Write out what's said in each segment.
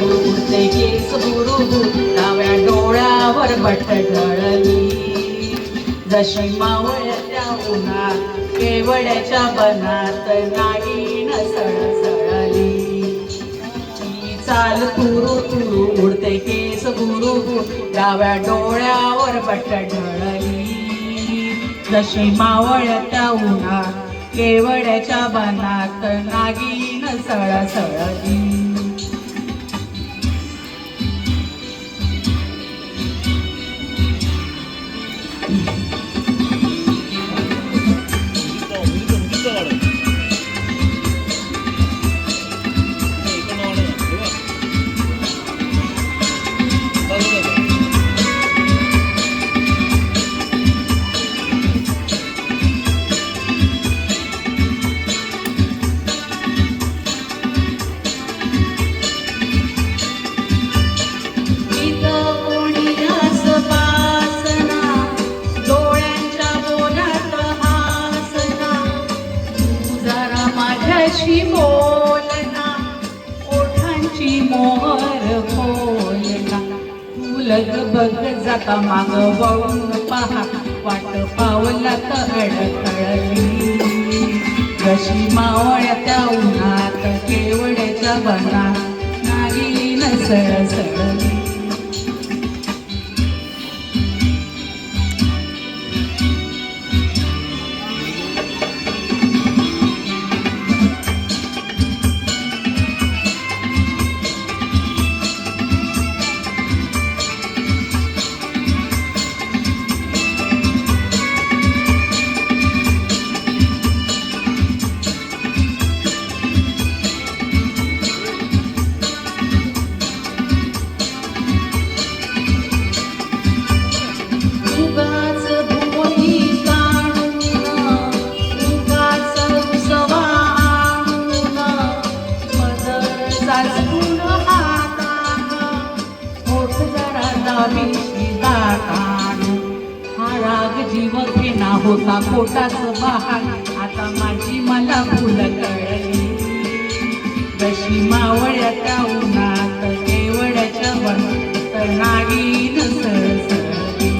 गुरु उडते केस गुरु डाव्या डोळ्यावर बट ढळली जशी मावळत्या उन्हात केवड्याच्या बनात नागिन सळसळली चाल तुरु तुरु उडते केस गुरु डाव्या डोळ्यावर बट ढळली जशी मावळत्या उन्हात केवड्याच्या बनात नागिन सळसळली बोलना ओठांची मोहर बोलना तुलग बघ जाता माग वळून पहा वाट पावलात अडखळली जशी मावळत्या उन्हात केवड्याच्या बनात नागिन सळसळली हा राग जीव घेना होता पोटाच बहार आता माझी मला फुल कळली जशी मावळ्याच्या उन्हात केवड्याच्या बनात नागिन सळसळली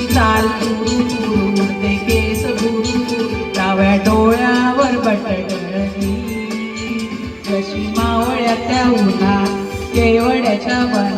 चाल तुरु तुरु उडते केस गुरु डाव्या डोळ्यावर बट ढळली जशी मावळ्याच्या उन्हात केवड्याच्या बनात